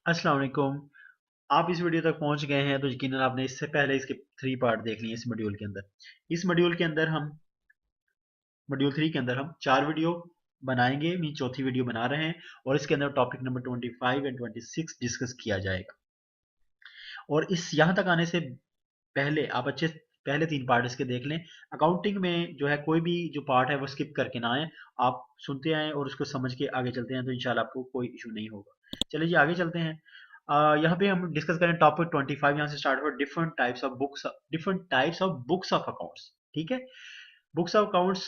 अस्सलाम वालेकुम। आप इस वीडियो तक पहुंच गए हैं तो यकीनन आपने इससे पहले इसके 3 पार्ट देख लिए इस मॉड्यूल के अंदर। इस मॉड्यूल के अंदर हम मॉड्यूल 3 के अंदर हम 4 वीडियो बनाएंगे, मीन चौथी वीडियो बना रहे हैं और इसके अंदर टॉपिक नंबर 25 एंड 26 डिस्कस किया जाएगा। और इस यहाँ तक आने से पहले आप अच्छे पहले 3 पार्ट इसके देख लें। अकाउंटिंग में जो है कोई भी जो पार्ट है वो स्किप करके ना आए, आप सुनते आए और उसको समझ के आगे चलते हैं तो इंशाल्लाह आपको कोई इशू नहीं होगा। चलिए जी आगे चलते हैं। यहाँ पे हम डिस्कस करें टॉपिक 25, यहाँ से स्टार्ट हुआ different types of books of accounts. ठीक है, बुक्स ऑफ अकाउंट्स।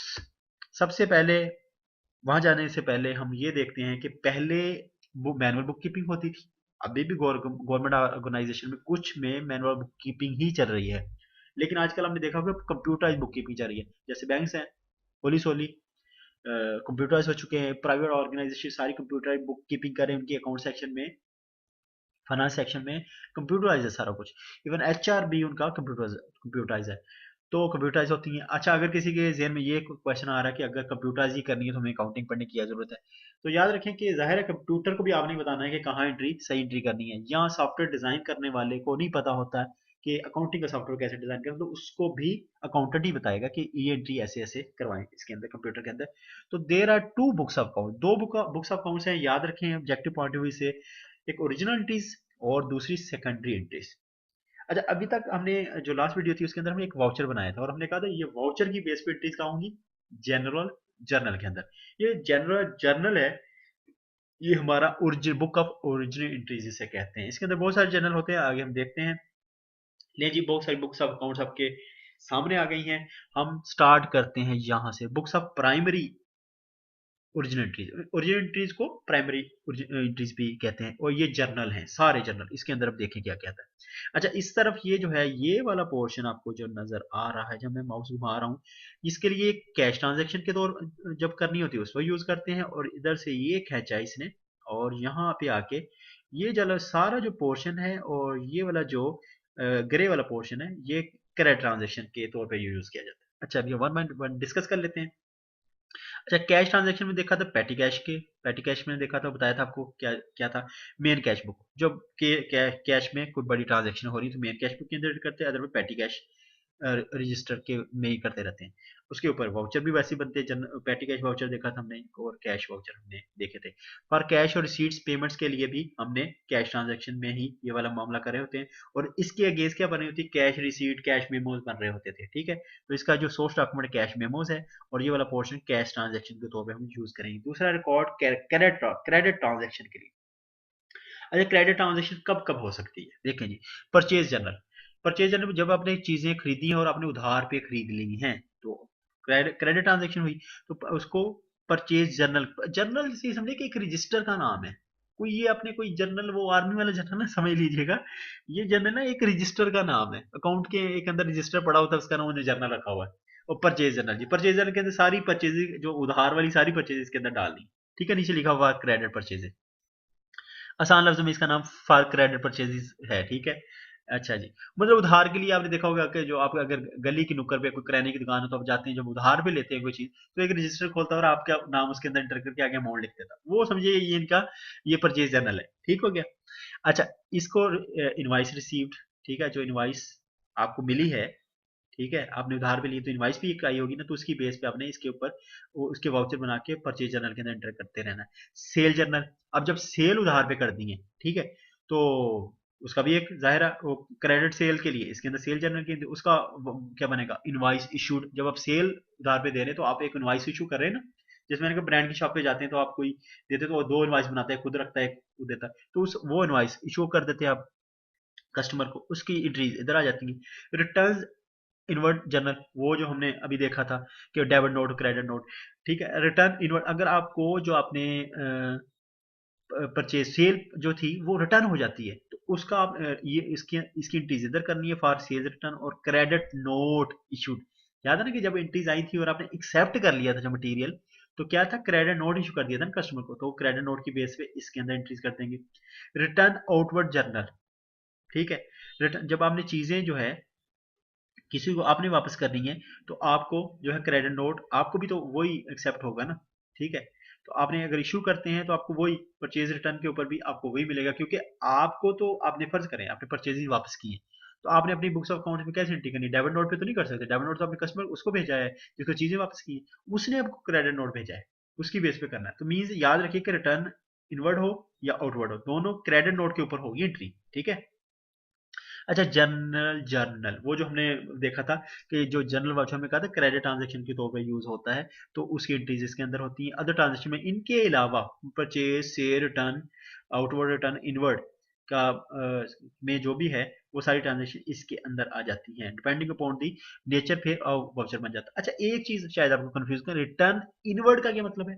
सबसे पहले वहां जाने से पहले हम ये देखते हैं कि पहले मैनुअल बुक कीपिंग होती थी। अभी भी गवर्नमेंट ऑर्गेनाइजेशन में कुछ में मैनुअल बुक कीपिंग ही चल रही है, लेकिन आजकल हमने देखा होगा कंप्यूटराइज बुक कीपिंग चल रही है। जैसे बैंक्स हैं, पुलिस होली कंप्यूटराइज हो चुके हैं, प्राइवेट ऑर्गेनाइजेशन सारी कंप्यूटराइज बुक कीपिंग करें उनकी अकाउंट सेक्शन में, फाइनेंस सेक्शन में कंप्यूटराइज है सारा कुछ। इवन एचआर भी उनका कंप्यूटराइज है, तो कंप्यूटराइज होती है। अच्छा, अगर किसी के जहन में ये क्वेश्चन आ रहा है कि अगर कंप्यूटराइज ही करनी है तो हमें अकाउंटिंग पढ़ने की क्या जरूरत है, तो याद रखें कि जाहिर है कंप्यूटर को भी आपने बताना है कि कहाँ एंट्री सही एंट्री करनी है। या सॉफ्टवेयर डिजाइन करने वाले को नहीं पता होता है कि अकाउंटिंग का सॉफ्टवेयर कैसे डिजाइन करें, तो उसको भी अकाउंटेंट ही बताएगा कि ये एंट्री ऐसे ऐसे करवाएं इसके अंदर, कंप्यूटर के अंदर। तो there are two books of account, दो बुक्स ऑफ अकाउंट्स हैं, याद रखें ऑब्जेक्टिव पॉइंट ऑफ व्यू से। एक ओरिजिनल एंट्रीज और दूसरी सेकेंडरी एंट्रीज। अच्छा, अभी तक हमने जो लास्ट वीडियो थी उसके अंदर हमने एक वाउचर बनाया था और हमने कहा था ये वाउचर की बेस पे एंट्रीज कहाँ होंगी, जनरल जर्नल के अंदर। ये जनरल जर्नल है, ये हमारा original book of original entries जिसे कहते हैं। इसके अंदर बहुत सारे जर्नल होते हैं, आगे हम देखते हैं। ले जी, बहुत सारी बुक्स ऑफ अकाउंट्स आपके सामने आ गई हैं। हम स्टार्ट करते हैं यहाँ से, books of primary original entries को प्राइमरी एंट्रीज भी कहते हैं, और ये जर्नल हैं सारे जर्नल। इसके अंदर अब देखें क्या क्या था। अच्छा, इस तरफ ये जो है ये वाला पोर्शन आपको जो नजर आ रहा है, जब मैं माउस घुमा रहा हूँ, इसके लिए कैश ट्रांजैक्शन के तौर जब करनी होती है उसको यूज करते हैं, और इधर से ये खींचा इसने और यहाँ पे आके ये जो सारा जो पोर्शन है और ये वाला जो ग्रे वाला पोर्शन है, ये क्रेडिट ट्रांजेक्शन के तौर पर यूज किया जाता है। अच्छा, अभी वन बाय वन डिस्कस कर लेते हैं। अच्छा, कैश ट्रांजैक्शन में देखा था पैटी कैश में देखा था, बताया था आपको क्या क्या था। मेन कैश बुक, जब कैश में कोई बड़ी ट्रांजैक्शन हो रही है तो मेन कैश बुक जनरेट करते हैं, अदरवाइज पैटी कैश रजिस्टर के में ही करते रहते हैं। उसके ऊपर वाउचर भी वैसे ही बनते हैं, पैटी कैश वाउचर देखा था हमने और कैश वाउचर हमने देखे थे। फॉर कैश और रिसीट्स पेमेंट्स के लिए भी हमने कैश ट्रांजैक्शन में ही ये वाला मामला कर रहे होते हैं, और इसके अगेंस्ट क्या बनी होती है, कैश रिसीट कैश मेमोज बन रहे होते थे। ठीक है, तो इसका जो सोर्स डॉक्यूमेंट कैश मेमोज है और ये वाला पोर्शन कैश ट्रांजैक्शन के तौर पे हम यूज करेंगे। दूसरा रिकॉर्ड क्रेडिट ट्रांजैक्शन के लिए। अच्छा, क्रेडिट ट्रांजैक्शन कब कब हो सकती है, देखें जी। परचेज जर्नल, परचेज जर्नल में जब आपने चीजें खरीदी हैं और आपने उधार पे खरीद ली हैं तो क्रेडिट ट्रांजैक्शन हुई, तो उसको परचेज जर्नल, जर्नल से समझे कि एक रजिस्टर का नाम है। कोई ये आपने कोई जर्नल, वो आर्मी वाला जर्नल ना समझ लीजिएगा, ये जर्नल ना एक रजिस्टर का नाम है। अकाउंट के एक अंदर रजिस्टर पड़ा होता है, उसका नाम जर्नल रखा हुआ है। और परचेज जर्नल जी, परचेज जर्नल के अंदर सारी परचेज जो उधार वाली सारी परचेज इसके अंदर डालनी। ठीक है, नीचे लिखा हुआ क्रेडिट परचेज, आसान लफ्ज़ में इसका नाम फॉर क्रेडिट परचेजेस है। ठीक है, अच्छा जी। मतलब उधार के लिए आपने देखा होगा कि जो आप अगर गली की नुक्कड़ पे कोई किराने की दुकान हो तो आप जाते हैं, जब उधार पे लेते हैं कोई चीज, तो एक रजिस्टर खोलता है और आपका नाम उसके अंदर एंटर करके आगे अमाउंट लिख देता है। वो समझिए ये इनका ये परचेज जर्नल है। ठीक हो गया। अच्छा, इसको इनवाइस रिसीव्ड, ठीक है, जो इनवाइस आपको मिली है, ठीक है, आपने उधार पे ली तो इनवाइस भी एक आई होगी ना, तो उसकी बेस पे आपने इसके ऊपर वो उसके वाउचर बना के परचेज जर्नल के अंदर एंटर करते रहना है। सेल जर्नल, अब जब सेल उधार पे कर दी है, ठीक है, तो उसका भी एक जाहिर है वो क्रेडिट सेल के लिए इसके अंदर सेल जर्नल के उसका क्या बनेगा, इनवाइस इशूड। जब आप सेल उधार पे दे रहे हैं तो आप एक इनवाइस इशू कर रहे हैं ना। जैसे मैंने कहा ब्रांड की शॉप पे जाते हैं तो आप कोई देते तो वो दो इनवाइस बनाता है, खुद रखता है खुद देता है, तो उस वो इनवाइस इशू कर देते हैं आप कस्टमर को, उसकी एंट्रीज इधर आ जाती है। रिटर्न इनवर्ट जर्नल, वो जो हमने अभी देखा था कि डेबिट नोट क्रेडिट नोट, ठीक है। रिटर्न इनवर्ट, अगर आपको जो आपने परचेज सेल जो थी वो रिटर्न हो जाती है तो उसका आप ये इसकी इसकी एंट्रीज इधर करनी है फॉर सेल्स रिटर्न। और क्रेडिट नोट इशूड, याद है ना कि जब एंट्रीज आई थी और आपने एक्सेप्ट कर लिया था जो मटेरियल, तो क्या था, क्रेडिट नोट इशू कर दिया था ना कस्टमर को, तो क्रेडिट नोट की बेस पे इसके अंदर एंट्रीज कर देंगे। रिटर्न आउटवर्ड जर्नल, ठीक है। रिटर्न जब आपने चीजें जो है किसी को आपने वापस करनी है तो आपको जो है क्रेडिट नोट आपको भी तो वही एक्सेप्ट होगा ना, ठीक है। तो आपने अगर इशू करते हैं तो आपको वही परचेज रिटर्न के ऊपर भी आपको वही मिलेगा, क्योंकि आपको तो आपने फर्ज करें आपने परचेज वापस की है, तो आपने अपनी बुक्स ऑफ अकाउंट में कैसे एंट्री करनी है? डेबिट नोट पे तो नहीं कर सकते। डेबिट नोट तो आपने कस्टमर उसको भेजा है जिसको चीजें वापस की है, उसने आपको क्रेडिट नोट भेजा है, उसकी बेस पे करना है। तो मीन्स याद रखिए कि रिटर्न इनवर्ड हो या आउटवर्ड हो, दोनों क्रेडिट नोट के ऊपर होगी एंट्री, ठीक है। अच्छा, जर्नल जर्नल वो जो हमने देखा था कि जो जर्नल वाउचर में कहा था क्रेडिट ट्रांजैक्शन के तौर पे यूज होता है, तो उसकी एंट्रीज इसके अंदर होती हैं। अदर ट्रांजैक्शन में इनके अलावा purchase, sale, return, outward return, inward का में जो भी है वो सारी ट्रांजैक्शन इसके अंदर आ जाती हैं, डिपेंडिंग अपॉन दी नेचर, फिर वाउचर बन जाता है। अच्छा, एक चीज शायद आपको कंफ्यूज कर, रिटर्न इनवर्ड का क्या मतलब है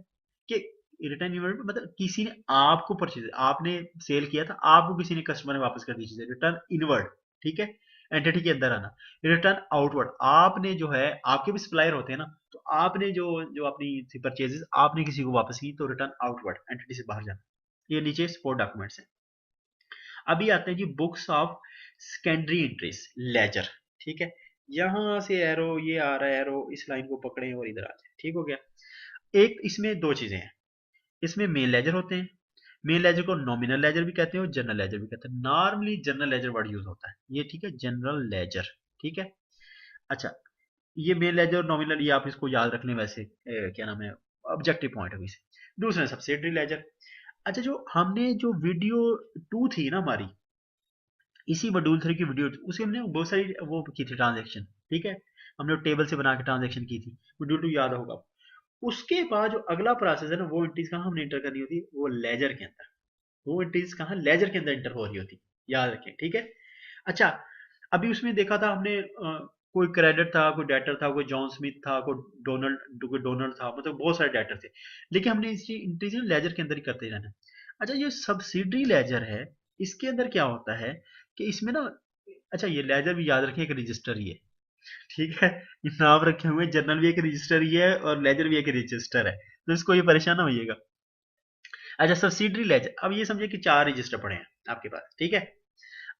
कि रिटर्न इनवर्ड मतलब किसी ने आपको परचेज, आपने सेल किया था, आपको किसी ने कस्टमर ने वापस कर दी चीजें, रिटर्न इनवर्ड, ठीक है। एंटिटी के अंदर आना। रिटर्न आउटवर्ड, आपने जो है आपके भी सप्लायर होते हैं ना, तो आपने जो जो अपनी परचेजेस आपने किसी को वापस की, तो रिटर्न आउटवर्ड, एंटिटी से बाहर जाना। ये नीचे सपोर्ट डॉक्यूमेंट्स हैं। अभी आते हैं जी books of secondary entries, ledger, ठीक है। यहां से एरो ये आ रहा है, एरो इस लाइन को पकड़े और इधर आ जाए, ठीक हो गया। एक इसमें दो चीजें हैं, इसमें मेन लेजर होते हैं, मेन लेजर को नॉमिनल लेजर भी कहते हैं और जनरल लेजर भी कहते हैं। Normally general ledger word use होता है ये, ठीक है, जनरल लेजर, ठीक है। अच्छा, ये मेन लेजर और नॉमिनल ये आप इसको याद रख लें, वैसे क्या नाम है, ऑब्जेक्टिव पॉइंट ऑफ व्यू से। दूसरा सब्सिडरी लेजर। अच्छा, जो हमने जो वीडियो 2 थी ना हमारी, इसी मॉड्यूल 3 की वीडियो, उसे हमने बहुत सारी वो की थी ट्रांजेक्शन, ठीक है। हमने टेबल से बना के ट्रांजेक्शन की थी, वीडियो 2 याद होगा। उसके बाद जो अगला प्रोसेस है ना, वो एंट्रीज कहाँ हमने इंटर करनी होती है, वो लेजर के अंदर, वो एंट्रीज कहाँ लेजर के अंदर इंटर हो रही होती, याद रखें, ठीक है। अच्छा, अभी उसमें देखा था हमने कोई क्रेडिट था, कोई डेटर था, कोई जॉन स्मिथ था, कोई डोनल्ड था, मतलब बहुत सारे डेटर थे, लेकिन हमने इसी एंट्रीज लेजर के अंदर ही करते रहना है। अच्छा, ये सब्सिडरी लेजर है, इसके अंदर क्या होता है कि इसमें ना, अच्छा ये लेजर भी याद रखें एक रजिस्टर ही है, ठीक है। ये नाम रखे हुए जर्नल भी एक रजिस्टर ही है और लेजर भी एक रजिस्टर है, तो इसको ये परेशान ना होइएगा। अच्छा, सब्सिडरी लेजर, अब ये समझिए कि 4 रजिस्टर पड़े हैं आपके पास, ठीक है।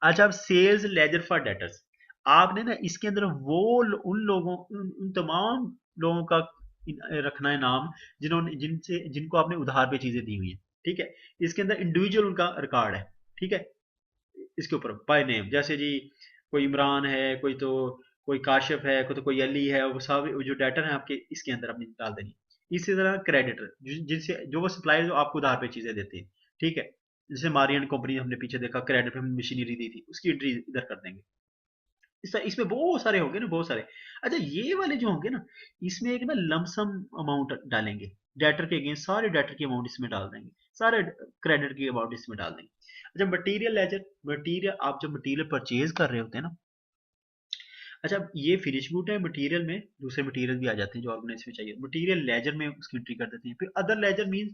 अच्छा, अब सेल्स लेजर फॉर डेटर्स, आपने ना इसके अंदर वो उन लोगों उन तमाम लोगों का रखना है नाम, जिन्होंने जिनसे जिनको आपने उधार पे चीजें दी हुई हैं, ठीक है। इसके अंदर इंडिविजुअल उनका रिकॉर्ड है, ठीक है, इसके ऊपर बाय नेम, जैसे जी कोई इमरान है, कोई तो कोई काशिफ है, कोई तो कोई अली है, वो सब जो डेटर है आपके इसके अंदर आपने डाल देनी। इसी तरह क्रेडिटर, जिनसे जो वो सप्लायर जो आपको उधार पे चीजें देते हैं, ठीक है। जैसे मारियन कंपनी हमने पीछे देखा, क्रेडिट पे हमने मशीनरी दी थी, उसकी एंट्री इधर कर देंगे। इसमें बहुत सारे होंगे ना, बहुत सारे। अच्छा, ये वाले जो होंगे ना, इसमें एक ना लमसम अमाउंट डालेंगे, डेटर के अगेंस्ट सारे डेटर की अमाउंट इसमें डाल देंगे, सारे क्रेडिट की अमाउंट इसमें डाल देंगे। अच्छा, मटेरियल लेजर, मटेरियल आप जब मटेरियल परचेज कर रहे होते हैं ना, अच्छा ये फिनिश गुड है, मटेरियल में दूसरे मटेरियल भी आ जाते हैं जो ऑर्गेनाइज में चाहिए, मटेरियल लेजर में उसकी एंट्री कर देते हैं। फिर अदर लेजर मींस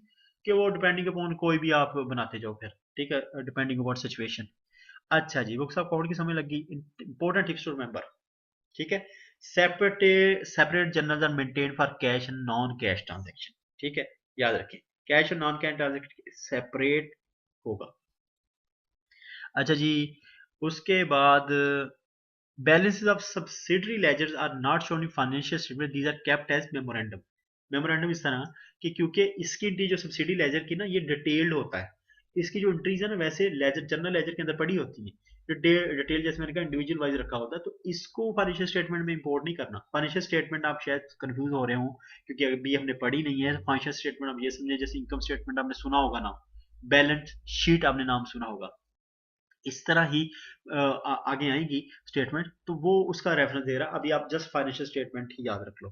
कि वो डिपेंडिंग अपॉन कोई भी आप बनाते जाओ फिर, ठीक है, डिपेंडिंग अपॉन सिचुएशन। अच्छा जी, बुक्स ऑफ अकाउंट की समझ लगी, इंपॉर्टेंट टिप्स टू रिमेंबर, ठीक है। Separate separate journals are maintain for cash and non cash transaction, ठीक है, याद रखें, कैश और नॉन कैश ट्रांजैक्शन सेपरेट होगा। अच्छा जी, उसके बाद balances of subsidiary ledgers are not shown in financial statement, these are kept as memorandum। Memorandum इस तरह कि क्योंकि इसकी एंट्री जो सब्सिडी लेजर की ना, ये डिटेल्ड होता है, इसकी जो एंट्रीज है ना वैसे लेजर जनरल लेजर के अंदर पड़ी होती है, डिटेल जैसे मैंने कहा इंडिविजुअल वाइज रखा होता है, तो इसको फाइनेंशियल स्टेटमेंट में इंपोर्ट नहीं करना। फाइनेंशियल स्टेटमेंट आप शायद कंफ्यूज हो रहे हो क्योंकि अभी हमने पढ़ी नहीं है फाइनेंशियल स्टेटमेंट। आप ये समझे जैसे इनकम स्टेटमेंट आपने सुना होगा नाम, बैलेंस शीट आपने नाम सुना होगा, इस तरह ही आगे आएगी स्टेटमेंट, तो वो उसका रेफरेंस दे रहा। अभी आप जस्ट फाइनेंशियल स्टेटमेंट ही याद रख लो।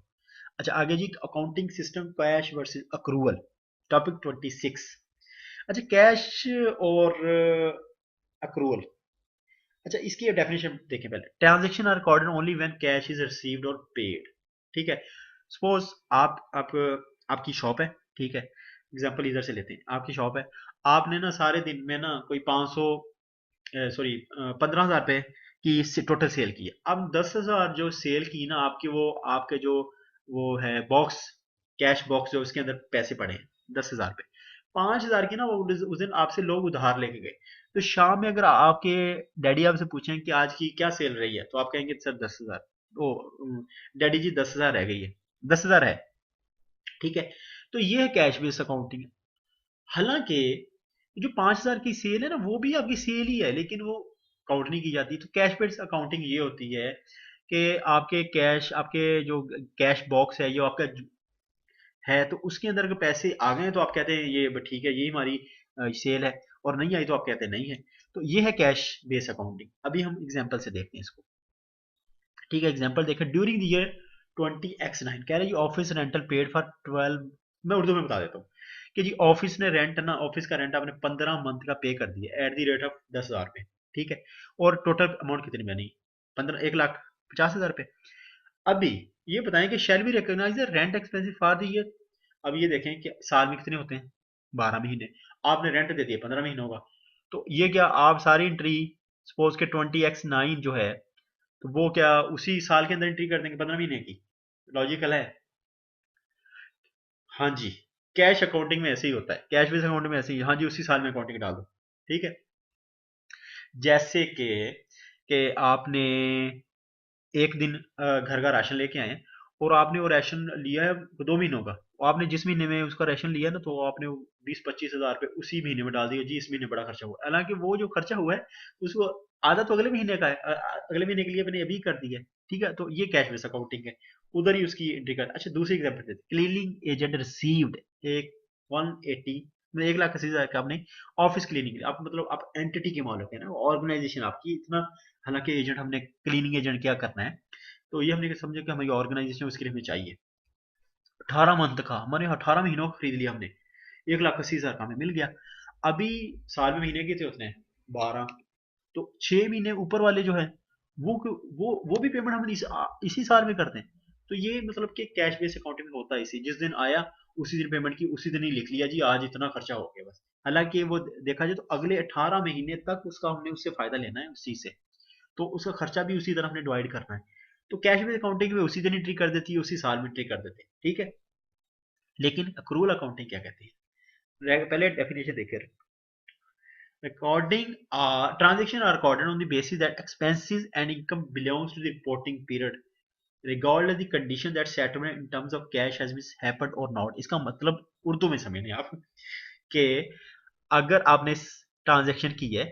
अच्छा, आगे जी accounting system cash versus accrual, topic 26। अच्छा, कैश और अक्रूवल, अच्छा इसकी डेफिनेशन देखें पहले। Transaction are recorded only when cash is received और पेड, ठीक है। सपोज आप आपकी शॉप है, ठीक है, एग्जांपल इधर से लेते हैं, आपकी शॉप है, आपने ना सारे दिन में ना कोई 500 सॉरी 15,000 रुपए की टोटल सेल की है। अब 10,000 जो सेल की ना आपकी, वो आपके जो वो है बॉक्स, कैश बॉक्स जो उसके अंदर पैसे पड़े हैं 10,000 रुपए, 5,000 की ना वो उस दिन आपसे लोग उधार लेके गए। तो शाम में अगर आपके डैडी आपसे पूछें कि आज की क्या सेल रही है, तो आप कहेंगे सर 10,000। ओ डैडी जी 10,000 रह गई है, 10,000 है, ठीक है। तो ये है कैश बेस्ड अकाउंटिंग। हालांकि जो 5,000 की सेल है ना वो भी आपकी सेल ही है, लेकिन वो काउंट नहीं की जाती। तो कैश बेस्ड अकाउंटिंग ये होती है कि आपके कैश, आपके जो कैश बॉक्स है, ये आपका है, तो उसके अंदर अगर पैसे आ गए तो आप कहते हैं ये ठीक है, ये हमारी सेल है, और नहीं आई तो आप कहते हैं नहीं है। तो ये है कैश बेस्ड अकाउंटिंग। अभी हम एग्जांपल से देखते हैं इसको। ठीक है, एग्जांपल देखें। ड्यूरिंग द ईयर 20X9, कह रहे हैं जी ऑफिस रेंटल पेड फॉर 12। मैं उर्दू में बता देता हूँ कि जी ऑफिस ने रेंट ना, ऑफिस का रेंट आपने 15 मंथ का पे कर दिया एट द रेट ऑफ 10,000 रुपये। ठीक है, और टोटल अमाउंट कितनी बनी? 15, 1,50,000 रुपये। अभी ये बताएं कि shall we recognise the rent expensive for the year. अब ये देखें कि साल में कितने होते हैं? 12 महीने। आपने रेंट दे दिया 15 महीनों का, तो ये क्या आप सारी एंट्री, सपोज के 20X9 जो है, तो वो क्या उसी साल के अंदर एंट्री कर देंगे 15 महीने की? लॉजिकल है? हाँ जी, कैश अकाउंटिंग में ऐसे ही होता है, कैश बेस अकाउंटिंग में ऐसे ही, हाँ जी उसी साल में अकाउंटिंग डाल दो। ठीक है, जैसे कि आपने एक दिन घर का राशन लेके आए हैं, और आपने वो राशन लिया है 2 महीनों का, और आपने जिस महीने में उसका राशन लिया ना, तो आपने 20-25 हज़ार रुपये उसी महीने में डाल दिया जी, इस महीने बड़ा खर्चा हुआ। हालांकि वो जो खर्चा हुआ है उसको आधा तो अगले महीने का है, अगले महीने के लिए मैंने अभी कर दिया है। ठीक है, तो ये कैश बेस अकाउंटिंग है, उधर ही उसकी एंट्री कर। अच्छा, दूसरी एग्जाम्पल देते, क्लीनिंग एजेंट रिसीव्ड एक 180, मतलब 1,80,000 का आपने ऑफिस क्लीनिंग के लिए, आप मतलब आप एंटिटी के मालिक है ना, ऑर्गेनाइजेशन आपकी इतना। हालांकि एजेंट, हमने क्लीनिंग एजेंट क्या करना है, तो ये हमने समझा कि हमारी ऑर्गेनाइजेशन उसके लिए हमें चाहिए। 18 मंथ का, हमारे 18 महीनों का खरीद लिया हमने, 1,80,000 का हमें मिल गया। अभी साल में महीने कितने होते हैं? 12। तो 6 महीने ऊपर वाले जो है, वो भी पेमेंट हम इसी साल में करते हैं। तो ये मतलब कि कैश बेस अकाउंटिंग में होता है इसी, जिस दिन आया उसी दिन पेमेंट की, उसी दिन ही लिख लिया जी आज इतना खर्चा हो गया बस। हालांकि वो देखा जाए तो अगले 18 महीने तक उसका हमने उससे फायदा लेना है उस चीज से, तो उसका खर्चा भी उसी तरह हमने डिवाइड करना है। तो कैश बेस अकाउंटिंग में उसी दिन एंट्री कर देती है, उसी साल में एंट्री कर देते हैं। ठीक है, लेकिन अक्रूवल अकाउंटिंग क्या कहती है? पहले डेफिनेशन देखिए। Recording transaction are recorded on the basis that expenses and income belongs to the reporting period, regardless the condition that settlement in terms of cash has been happened or not। इसका मतलब उर्दू में समझें आप कि अगर आपने transaction की है,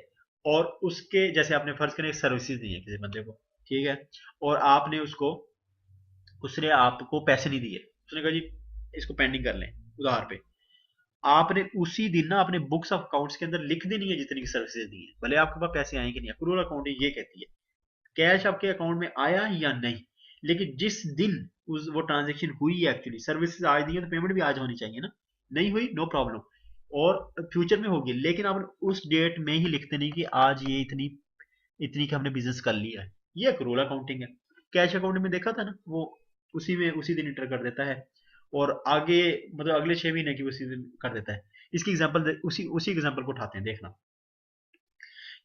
और उसके जैसे आपने फर्ज करें सर्विसेज दी है किसी बंदे को, ठीक है, और आपने उसको, उसने आपको पैसे नहीं दिए, उसने कहा जी इसको पेंडिंग कर लें उधार पे, आपने उसी दिन ना अपने बुक्स ऑफ अकाउंट्स के अंदर लिख देनी है जितनी की सर्विसेज दी है, भले आपके पास पैसे आए कि नहीं। अक्रूवल अकाउंटिंग ये कहती है कैश आपके अकाउंट में आया या नहीं, लेकिन जिस दिन उस वो ट्रांजेक्शन हुई है, एक्चुअली सर्विसेज आज दी है तो पेमेंट भी आज होनी चाहिए ना। नहीं हुई, नो प्रॉब्लम, और फ्यूचर में होगी, लेकिन आप उस डेट में ही लिखते नहीं कि आज ये इतनी इतनी का हमने बिजनेस कर लिया है। ये अक्रूवल अकाउंटिंग है। कैश अकाउंटिंग में देखा था ना, वो उसी में उसी दिन इंटर कर देता है, और आगे मतलब अगले 6 महीने की उसी दिन कर देता है। इसकी एग्जांपल उसी उसी एग्जांपल को उठाते हैं, देखना।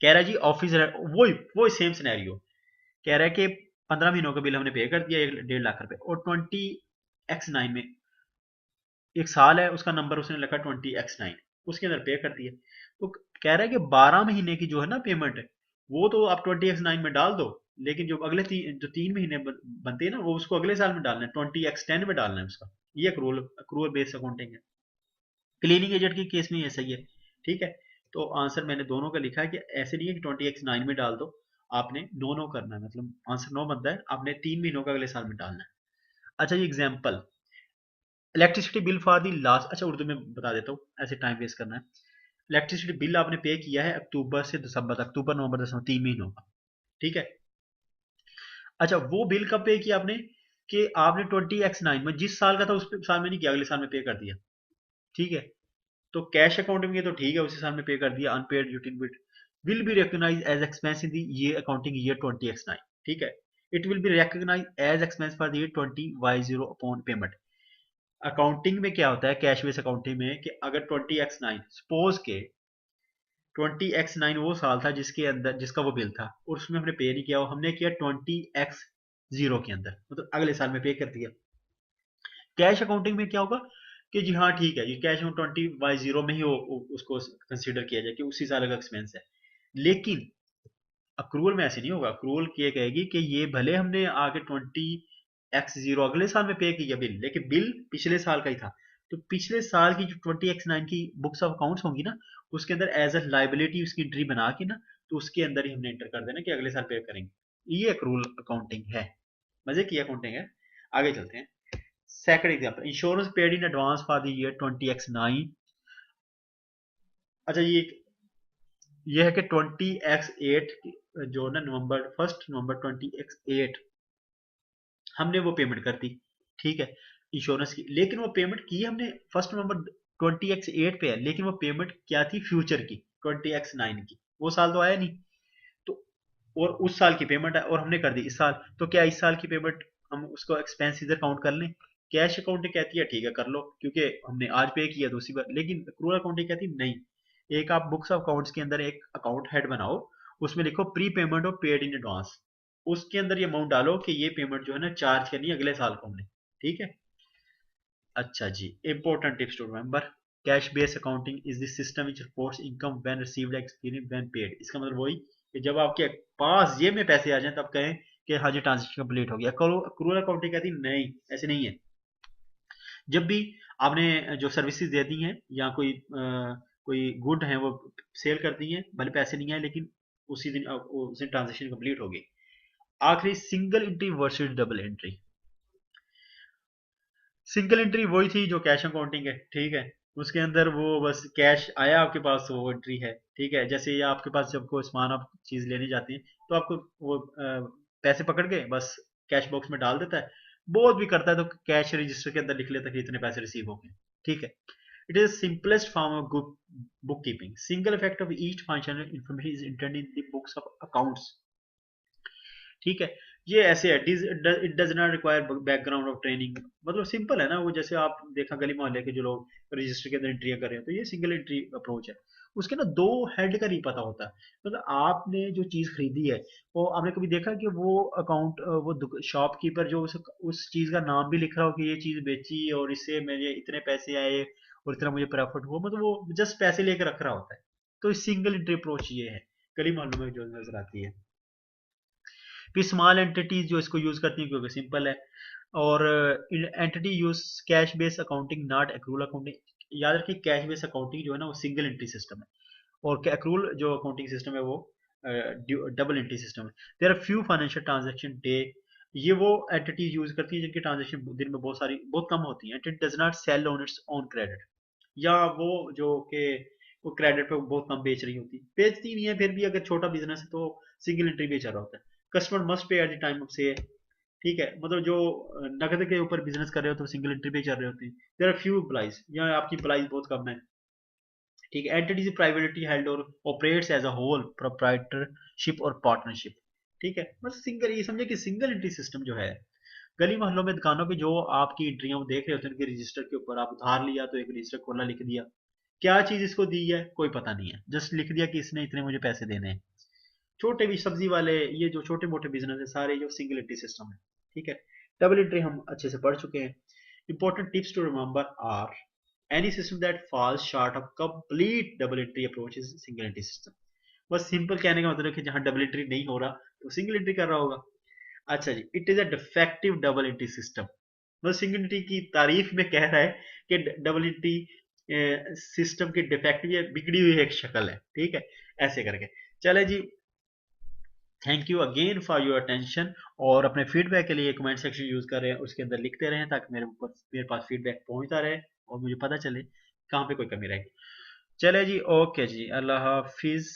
कह रहा है जी ऑफिस, वही सेम सिनेरियो। कह रहा है कि 15 महीनों का बिल हमने पे कर दिया 1.5 लाख रुपए, और 20X9 में एक साल है, उसका नंबर उसने लिखा 20X9, उसके अंदर पे कर दिया। तो कह रहा है कि 12 महीने की जो है ना पेमेंट, वो तो आप 20X9 में डाल दो, लेकिन जो अगले जो 3 महीने बनते हैं ना, वो उसको अगले साल में डालना है, 20X10 में डालना है उसका। ये अक्रूवल बेस्ड अकाउंटिंग है। क्लीनिंग एजेंट के केस में ऐसा ही है। ठीक है, तो आंसर मैंने दोनों का लिखा है कि ऐसे नहीं है कि 20X9 में डाल दो, आपने नो नो करना है, मतलब आंसर नो बनता है, आपने 3 महीनों का अगले साल में डालना है। अच्छा, ये example, electricity bill for the last, अच्छा उर्दू में बता देता हूँ, ऐसे टाइम वेस्ट करना है। इलेक्ट्रिसिटी बिल आपने पे किया है अक्टूबर से दिसंबर तक, अक्टूबर नवंबर दिसंबर 3 महीनों का। ठीक है, अच्छा वो बिल कब पे किया आपने? कि आपने 20X9 में जिस साल का था उस साल में नहीं किया, अगले साल में पे कर दिया। ठीक है, तो कैश अकाउंट में ये तो ठीक है, उसी साल में पे कर दिया। Unpaid utility bill be recognise as expense in the ये अकाउंटिंग ईयर 20X9। ठीक है, it will be recognise as expense for the year 20Y0 upon payment. Accounting में क्या होता है, कैश बेस अकाउंटिंग में, कि अगर 20X9 सपोज के 20X9 वो साल था जिसके अंदर जिसका वो बिल था, और उसमें हमने पे नहीं किया, हमने किया 20X0 के अंदर, मतलब अगले साल में पे कर दिया। कैश अकाउंटिंग में क्या होगा कि जी हाँ ठीक है, ये कैश अकाउंट 20Y0 में ही उसको कंसिडर किया जाए कि उसी साल का एक्सपेंस है। लेकिन अक्रूवल में ऐसे नहीं होगा। अक्रूवल ये कहेगी कि ये भले हमने आगे 20X0 अगले साल में पे किया बिल, लेकिन बिल पिछले साल का ही था, तो पिछले साल की जो 20x9 की बुक्स ऑफ अकाउंट्स होंगी ना, उसके अंदर एज अ लाइबिलिटी उसकी एंट्री बना के ना, तो उसके अंदर ही हमने एंटर कर देना कि अगले साल पे करेंगे। ये एक्रूल अकाउंटिंग है, मजे की अकाउंटिंग है। आगे चलते हैं। Second example, insurance paid in advance for the year 20x9। अच्छा, ये है कि 20x8 जो ना नवंबर 1 नवंबर 20x8 हमने वो पेमेंट कर दी, ठीक है, इंश्योरेंस की। लेकिन वो पेमेंट की हमने 1 नवंबर 20x8 पे है, लेकिन वो पेमेंट क्या थी, फ्यूचर की, 20x9 की। वो साल तो आया नहीं, तो और उस साल की पेमेंट है और हमने कर दी इस साल, तो क्या इस साल की पेमेंट हम उसको एक्सपेंस इधर काउंट कर लें? कैश अकाउंटिंग कहती है ठीक है कर लो, क्योंकि हमने आज पे किया तो उसी पर। लेकिन एक्रूअल अकाउंटिंग कहती है नहीं। एक आप बुक्स ऑफ अकाउंट्स के अंदर एक अकाउंट हेड बनाओ, उसमें लिखो pre payment of paid in advance. उसके अंदर ये अमाउंट डालो कि ये पेमेंट जो है ना चार्ज करनी है अगले साल को हमने, ठीक है। अच्छा जी, important tips to remember. Cash based accounting is the system which reports income when received experience when paid. इसका मतलब वही कि जब आपके पास जेब में पैसे आ जाएं तब कहें कि हाँ जी ट्रांजेक्शन कंप्लीट हो गया। एक्रूअल अकाउंटिंग कहती नहीं, ऐसे नहीं है। जब भी आपने जो सर्विसेज दे दी हैं या कोई गुड है वो सेल कर दी है, भले पैसे नहीं आए लेकिन उसी दिन उस दिन ट्रांजेक्शन कंप्लीट हो गई। आखिरी, single entry versus double entry. Single entry वही थी जो कैश अकाउंटिंग है, ठीक है। उसके अंदर वो बस कैश आया आपके पास तो वो एंट्री है, ठीक है। जैसे ये आपके पास जब कोई सामान आप चीज लेने जाते हैं तो आपको वो पैसे पकड़ के बस कैश बॉक्स में डाल देता है। बहुत भी करता है तो कैश रजिस्टर के अंदर लिख लेता है कि इतने पैसे रिसीव हो गए, ठीक है। It is simplest form of book keeping. Single effect of each functional information is intern in the books of accounts, ठीक है। ये ऐसे है, it does not require background of training. मतलब सिंपल है ना, वो जैसे आप देखा गली मोहल्ले के जो लोग रजिस्टर के अंदर एंट्रियां कर रहे हैं, तो ये सिंगल एंट्री अप्रोच है। उसके ना दो हेड का नहीं पता होता। मतलब आपने जो चीज खरीदी है, वो आपने कभी देखा कि वो अकाउंट वो शॉपकीपर जो उस चीज का नाम भी लिख रहा हो कि ये चीज बेची और इससे मेरे इतने पैसे आए और इतना मुझे प्रॉफिट हुआ, मतलब वो जस्ट पैसे लेकर रख रहा होता है। तो सिंगल एंट्री अप्रोच ये है, गली मोहल्लों में जो नजर आती है। फिर स्मॉल एंटिटीज जो इसको यूज करती हैं क्योंकि सिंपल है। और entity use cash based accounting not accrual accounting. याद रखिए कैश बेस्ड अकाउंटिंग जो है ना वो सिंगल एंट्री सिस्टम है, और एक्रूल जो अकाउंटिंग सिस्टम है वो डबल एंट्री सिस्टम है। There are few financial transaction day. ये वो एंटिटी यूज करती है जिनकी ट्रांजैक्शन दिन में बहुत कम होती है। Entity does not sell on its own credit. या वो जो कि वो क्रेडिट पे बहुत कम बेच रही होती, बेचती नहीं है, फिर भी अगर छोटा बिजनेस है तो सिंगल एंट्री बेचा रहा होता है। Customer must pay at the time of sale, ठीक है। मतलब जो नकद के ऊपर बिजनेस कर रहे हो तो सिंगल एंट्री पे चल रहे होते हैं। देयर आर फ्यू एम्प्लॉइज, या आपकी एम्प्लॉइज बहुत कम है, ठीक है। एंटिटीज प्राइवेटली हेल्ड और operates as a whole proprietorship और पार्टनरशिप, ठीक है। बस सिंगल, ये समझे कि सिंगल एंट्री सिस्टम जो है गली मोहल्लों में दुकानों पे जो आपकी एंट्रियां वो देख रहे होते हैं उनके रजिस्टर के ऊपर, आप उधार लिया तो एक रजिस्टर खोला, लिख दिया क्या चीज इसको दी है कोई पता नहीं है, जस्ट लिख दिया कि इसने इतने मुझे पैसे देने हैं। छोटे भी सब्जी वाले, ये जो छोटे मोटे बिजनेस है सारे जो सिंगल एंट्री सिस्टम है, ठीक है। डबल एंट्री हम अच्छे से पढ़ चुके हैं। Important tips to remember are any system that falls short of complete double entry approach is single entry system. बस सिंपल कहने का मतलब है कि जहां डबल एंट्री नहीं हो रहा तो सिंगल एंट्री कर रहा होगा। अच्छा जी, it is a defective double entry system. मतलब सिंगल एंट्री की तारीफ में कह रहा है कि डबल एंट्री सिस्टम की डिफेक्टिव या बिगड़ी हुई एक शक्ल है, ठीक है, ऐसे करके। चले जी, thank you again for your attention. और अपने फीडबैक के लिए कमेंट सेक्शन यूज कर रहे हैं, उसके अंदर लिखते रहें ताकि मेरे पास फीडबैक पहुंचता रहे और मुझे पता चले कहाँ पे कोई कमी रहेगी। चले जी, ओके जी, अल्लाह हाफिज।